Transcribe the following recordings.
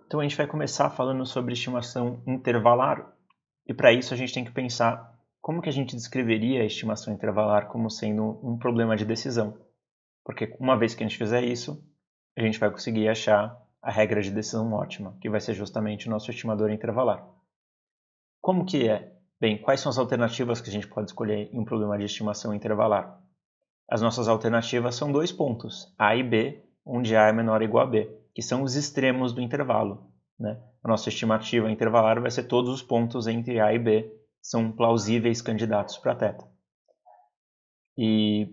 Então a gente vai começar falando sobre estimação intervalar, e para isso a gente tem que pensar como que a gente descreveria a estimação intervalar como sendo um problema de decisão. Porque uma vez que a gente fizer isso, a gente vai conseguir achar a regra de decisão ótima, que vai ser justamente o nosso estimador intervalar. Como que é? Bem, quais são as alternativas que a gente pode escolher em um problema de estimação intervalar? As nossas alternativas são dois pontos, A e B, onde A é menor ou igual a B, que são os extremos do intervalo. Né? A nossa estimativa intervalar vai ser todos os pontos entre A e B, são plausíveis candidatos para θ. E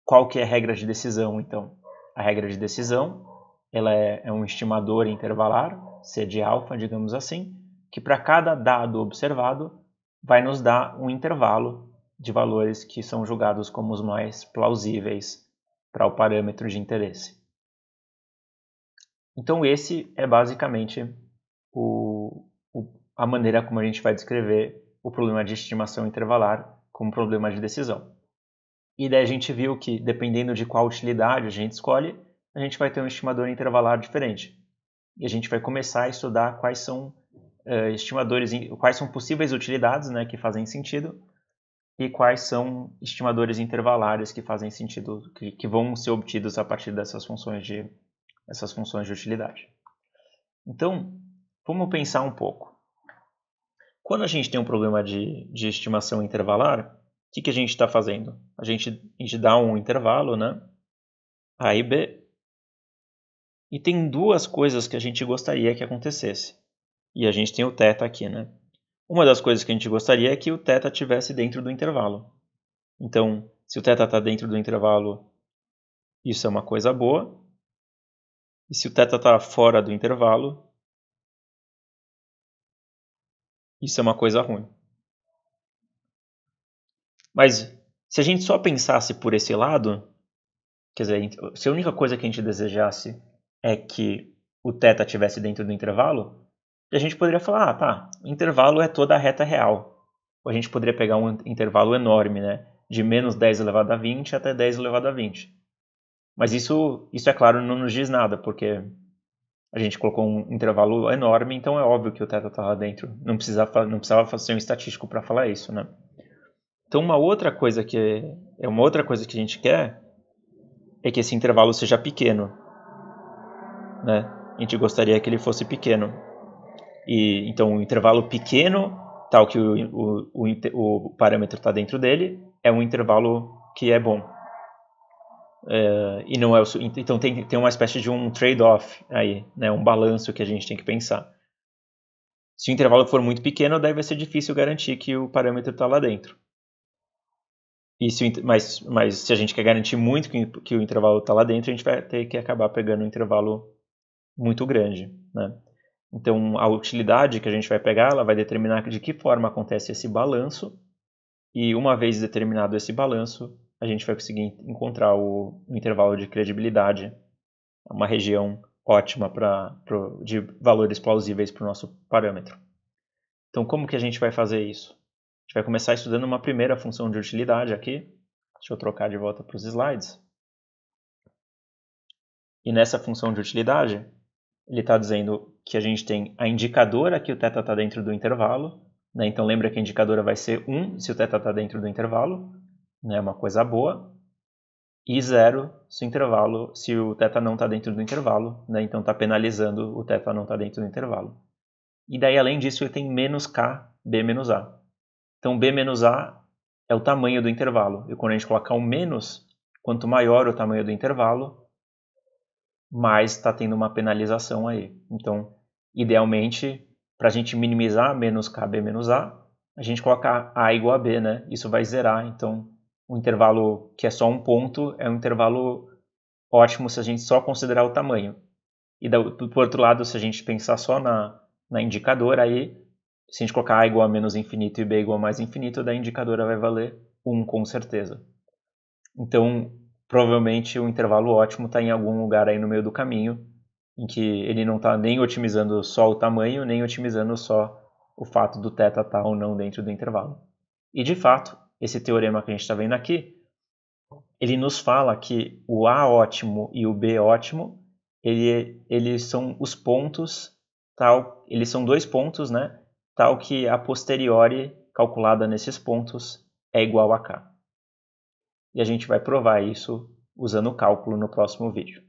qual que é a regra de decisão, então? A regra de decisão ela é um estimador intervalar, C de alfa, digamos assim, que para cada dado observado vai nos dar um intervalo de valores que são julgados como os mais plausíveis para o parâmetro de interesse. Então esse é basicamente a maneira como a gente vai descrever o problema de estimação intervalar como problema de decisão. E daí a gente viu que, dependendo de qual utilidade a gente escolhe, a gente vai ter um estimador intervalar diferente. E a gente vai começar a estudar quais são estimadores, quais são possíveis utilidades, né, que fazem sentido, e quais são estimadores intervalares que fazem sentido, que vão ser obtidos a partir dessas funções de utilidade. Então, vamos pensar um pouco. Quando a gente tem um problema de estimação intervalar, o que a gente está fazendo? A gente dá um intervalo, né? A e B, e tem duas coisas que a gente gostaria que acontecesse. E a gente tem o θ aqui, né? Uma das coisas que a gente gostaria é que o θ estivesse dentro do intervalo. Então, se o θ está dentro do intervalo, isso é uma coisa boa. E se o θ está fora do intervalo, isso é uma coisa ruim. Mas se a gente só pensasse por esse lado, quer dizer, se a única coisa que a gente desejasse é que o θ estivesse dentro do intervalo, a gente poderia falar, tá, o intervalo é toda a reta real. Ou a gente poderia pegar um intervalo enorme, né, de menos 10 elevado a 20 até 10 elevado a 20. Mas isso é claro, não nos diz nada, porque a gente colocou um intervalo enorme, então é óbvio que o θ está lá dentro. Não precisava fazer um estatístico para falar isso, né? Então uma outra coisa que a gente quer é que esse intervalo seja pequeno, né? A gente gostaria que ele fosse pequeno. E então um intervalo pequeno, tal que o parâmetro está dentro dele, é um intervalo que é bom. E não é então tem uma espécie de um trade-off aí, né? Um balanço que a gente tem que pensar. Se o intervalo for muito pequeno, daí vai ser difícil garantir que o parâmetro está lá dentro. Mas se a gente quer garantir muito que o intervalo está lá dentro, a gente vai ter que acabar pegando um intervalo muito grande, né? Então, a utilidade que a gente vai pegar, ela vai determinar de que forma acontece esse balanço, e uma vez determinado esse balanço, a gente vai conseguir encontrar o intervalo de credibilidade, uma região ótima de valores plausíveis para o nosso parâmetro. Então, como que a gente vai fazer isso? A gente vai começar estudando uma primeira função de utilidade aqui. Deixa eu trocar de volta para os slides. E nessa função de utilidade, ele está dizendo que a gente tem a indicadora que o θ está dentro do intervalo. Né? Então lembra que a indicadora vai ser 1 se o θ está dentro do intervalo, né? Uma coisa boa. E 0 se o θ não está dentro do intervalo. Né? Então está penalizando o θ não está dentro do intervalo. E daí, além disso, ele tem menos k, b menos a. Então b menos a é o tamanho do intervalo. E quando a gente colocar um menos, quanto maior o tamanho do intervalo, mais está tendo uma penalização aí. Então, idealmente, para a gente minimizar menos k, b menos a gente coloca a igual a b, né? Isso vai zerar. Então, o intervalo que é só um ponto é um intervalo ótimo se a gente só considerar o tamanho. E, por outro lado, se a gente pensar só na indicadora, aí, se a gente colocar a igual a menos infinito e b igual a mais infinito, da indicadora vai valer 1 com certeza. Então, provavelmente o intervalo ótimo está em algum lugar aí no meio do caminho, em que ele não está nem otimizando só o tamanho, nem otimizando só o fato do θ estar ou não dentro do intervalo. E de fato, esse teorema que a gente está vendo aqui, ele nos fala que o A ótimo e o B ótimo, eles são os pontos eles são 2 pontos, né? Tal que a posteriori calculada nesses pontos é igual a k. E a gente vai provar isso usando o cálculo no próximo vídeo.